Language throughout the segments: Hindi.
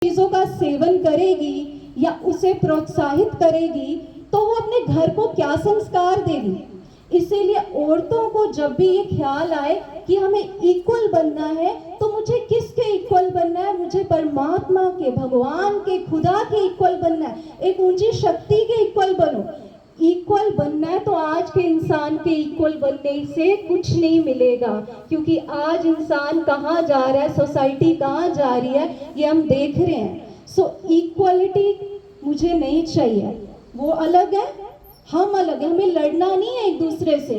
चीजों का सेवन करेगी या उसे प्रोत्साहित करेगी तो वो अपने घर को क्या संस्कार देगी। इसीलिए औरतों को जब भी ये ख्याल आए कि हमें इक्वल बनना है तो मुझे किसके इक्वल बनना है, मुझे परमात्मा के, भगवान के, खुदा के इक्वल बनना है, एक ऊंची शक्ति के इक्वल बनो। इक्वल बनना है तो आज के इंसान के इक्वल बनने से कुछ नहीं मिलेगा, क्योंकि आज इंसान कहाँ जा रहा है, सोसाइटी कहाँ जा रही है, ये हम देख रहे हैं। सो इक्वलिटी मुझे नहीं चाहिए। वो अलग है, हम अलग है। हमें लड़ना नहीं है एक दूसरे से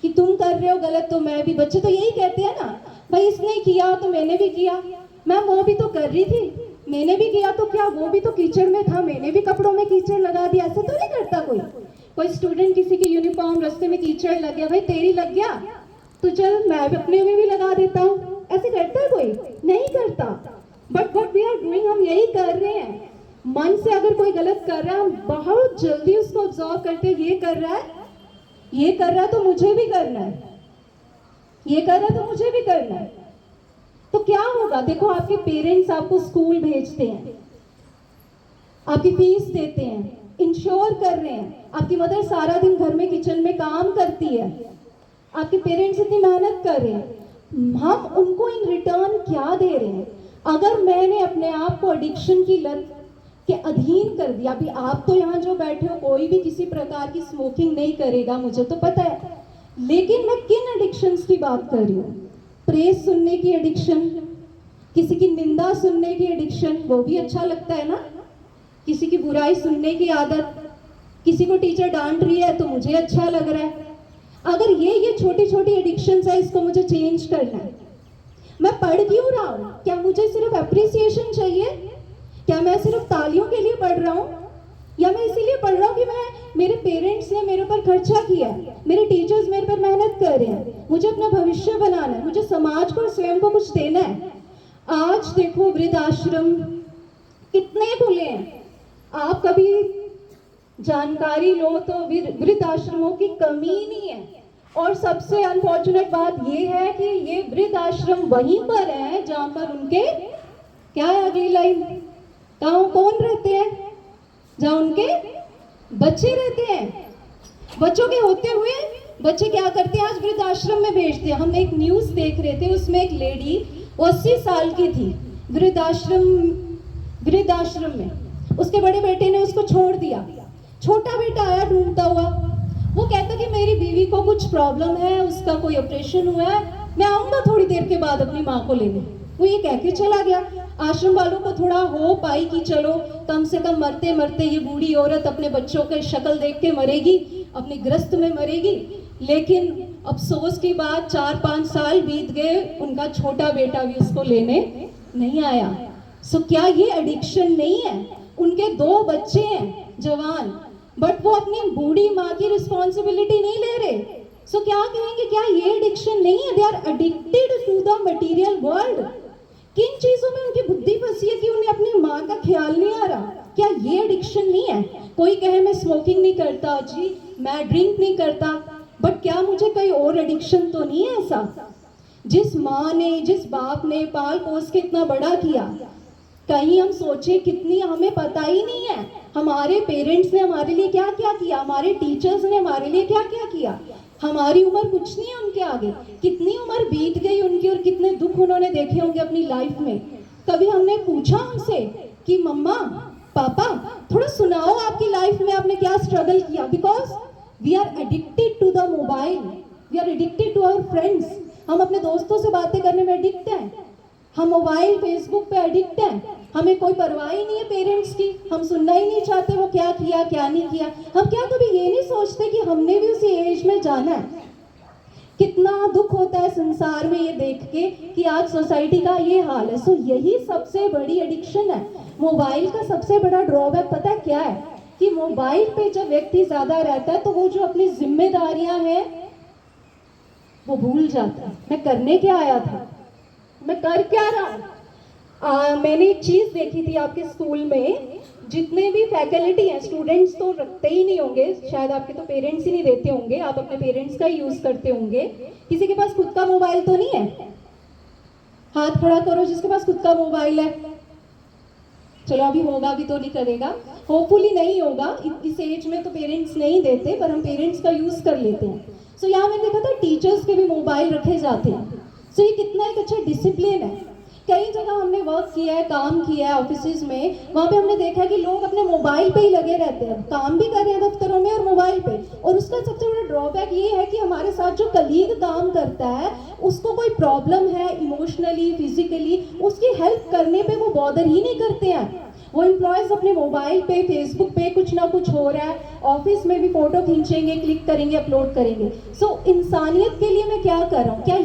कि तुम कर रहे हो गलत तो मैं भी। बच्चे तो यही कहते हैं ना, भाई इसने किया तो मैंने भी किया। मैम वो भी तो कर रही थी, मैंने भी किया तो क्या, वो भी तो कीचड़ में था, मैंने भी कपड़ों में कीचड़ लगा दिया। ऐसा तो नहीं करता कोई। कोई स्टूडेंट किसी की यूनिफॉर्म रास्ते में कीचड़ लग गया, भाई तेरी लग गया तो चल मैं भी अपने में भी लगा देता हूँ। ऐसे करता है कोई? नहीं करता। But what we are doing, हम यही कर रहे हैं। मन से अगर कोई गलत कर रहा है हम बहुत जल्दी उसको ऑब्जर्व करते हैं, ये कर रहा है, ये कर रहा है तो मुझे भी करना है, ये कर रहा है तो मुझे भी करना है। तो क्या होगा? देखो आपके पेरेंट्स आपको स्कूल भेजते हैं, आपकी फीस देते हैं, इंश्योर कर रहे हैं, आपकी मदर सारा दिन घर में किचन में काम करती है, आपके पेरेंट्स इतनी मेहनत कर रहे हैं, हम उनको इन रिटर्न क्या दे रहे हैं? अगर मैंने अपने आप को एडिक्शन की लत के अधीन कर दिया, अभी आप तो यहाँ जो बैठे हो कोई भी किसी प्रकार की स्मोकिंग नहीं करेगा, मुझे तो पता है, लेकिन मैं किन एडिक्शंस की बात कर रही हूँ? प्रेज सुनने की एडिक्शन, किसी की निंदा सुनने की एडिक्शन, वो भी अच्छा लगता है ना, किसी की बुराई सुनने की आदत, किसी को टीचर डांट रही है तो मुझे अच्छा लग रहा है। अगर ये छोटी छोटी एडिक्शंस है, इसको मुझे चेंज करना है। मैं पढ़ क्यों रहा हूँ? क्या मुझे सिर्फ अप्रिसिएशन चाहिए? क्या मैं सिर्फ तालियों के लिए पढ़ रहा हूँ? या मैं इसीलिए पढ़ रहा हूँ कि मेरे पेरेंट्स ने मेरे ऊपर खर्चा किया है, मेरे टीचर्स मेरे पर मेहनत कर रहे हैं, मुझे अपना भविष्य बनाना है, मुझे समाज को और स्वयं को कुछ देना है। आज देखो वृद्ध आश्रम कितने खुले हैं, आप कभी जानकारी लो तो वृद्ध आश्रमों की कमी नहीं है। और सबसे अनफॉर्चुनेट बात यह है कि ये वृद्ध आश्रम वहीं पर है जहां पर उनके, क्या है अगली लाइन, कहाँ कौन रहते हैं? जहां उनके बच्चे रहते हैं। बच्चों के होते हुए बच्चे क्या करते हैं? आज वृद्ध आश्रम में भेजते हैं। हम एक न्यूज देख रहे थे, उसमें एक लेडी 80 साल की थी, वृद्ध आश्रम में उसके बड़े बेटे ने उसको छोड़ दिया। छोटा बेटा आया ढूंढता हुआ, वो कहता कि मेरी बीवी को कुछ प्रॉब्लम है, उसका कोई ऑपरेशन हुआ है, मैं आऊंगा थोड़ी देर के बाद अपनी माँ को लेने। वो ये कह के चला गया। आश्रम वालों को थोड़ा होप आई कि चलो कम से कम मरते मरते ये बूढ़ी औरत अपने बच्चों के शक्ल देख के मरेगी, अपनी ग्रस्त में मरेगी। लेकिन अफसोस की बात, 4-5 साल बीत गए, उनका छोटा बेटा भी उसको लेने नहीं आया। सो क्या ये एडिक्शन नहीं है? उनके 2 बच्चे हैं जवान, बट वो अपनी बूढ़ी माँ की रिस्पॉन्सिबिलिटी नहीं ले रहे। सो क्या कहेंगे, क्या ये एडिक्शन नहीं है? They are addicted to the material world. किन चीजों में उनकी बुद्धि फंसी है कि उन्हें अपनी माँ का ख्याल नहीं आ रहा? क्या ये एडिक्शन नहीं है? कोई कहे मैं स्मोकिंग नहीं करता जी, मैं ड्रिंक नहीं करता, बट क्या मुझे कोई और एडिक्शन तो नहीं है ऐसा? जिस माँ ने, जिस बाप ने पाल पोस के इतना बड़ा किया, कहीं हम सोचे कितनी, हमें पता ही नहीं है हमारे पेरेंट्स ने हमारे लिए क्या क्या किया, हमारे टीचर्स ने हमारे लिए क्या क्या किया। हमारी उम्र कुछ नहीं है उनके आगे। कितनी उम्र बीत गई उनकी और कितने दुख उन्होंने देखे होंगे अपनी लाइफ में। कभी हमने पूछा उनसे कि मम्मा पापा थोड़ा सुनाओ आपकी लाइफ में आपने क्या स्ट्रगल किया? Because we are addicted to the mobile, we are addicted to our friends. हम अपने दोस्तों से बातें करने में एडिक्ट हैं, हम मोबाइल फेसबुक पे एडिक्ट हैं, हमें कोई परवाह ही नहीं है पेरेंट्स की, हम सुनना ही नहीं चाहते वो क्या किया क्या नहीं किया। हम क्या कभी ये नहीं सोचते कि हमने भी उसी एज में जाना है? कितना दुख होता है संसार में ये देख के कि आज सोसाइटी का ये हाल है। सो यही सबसे बड़ी एडिक्शन है। मोबाइल का सबसे बड़ा ड्रॉबैक पता है क्या है? कि मोबाइल पे जब व्यक्ति ज्यादा रहता है तो वो जो अपनी जिम्मेदारियां हैं वो भूल जाता है। मैं करने क्या आया था, मैं कर क्या रहा हूँ। मैंने एक चीज देखी थी आपके स्कूल में, जितने भी फैकल्टी हैं, स्टूडेंट्स तो रखते ही नहीं होंगे, शायद आपके तो पेरेंट्स ही नहीं देते होंगे, आप अपने पेरेंट्स का यूज करते होंगे। किसी के पास खुद का मोबाइल तो नहीं है? हाथ खड़ा करो जिसके पास खुद का मोबाइल है। चलो अभी होगा भी तो नहीं करेगा, होपफुली नहीं होगा, इस एज में तो पेरेंट्स नहीं देते पर हम पेरेंट्स का यूज़ कर लेते हैं। सो यहाँ मैंने देखा था टीचर्स के भी मोबाइल रखे जाते हैं। सो ये कितना एक अच्छा डिसिप्लिन है। कई जगह हमने वर्क किया है, काम किया है ऑफिसेज में, वहाँ पे हमने देखा है कि लोग अपने मोबाइल पे ही लगे रहते हैं, काम भी कर रहे हैं दफ्तरों में और मोबाइल पे। और उसका सबसे बड़ा ड्रॉबैक ये है कि हमारे साथ जो कलीग काम करता है उसको कोई प्रॉब्लम है इमोशनली, फिजिकली, उसकी हेल्प करने पे वो बॉदर ही नहीं करते हैं। वो एम्प्लॉयज़ अपने मोबाइल पे, फेसबुक पे कुछ ना कुछ हो रहा है, ऑफिस में भी फोटो खींचेंगे, क्लिक करेंगे, अपलोड करेंगे। सो इंसानियत के लिए मैं क्या कर रहा हूँ, क्या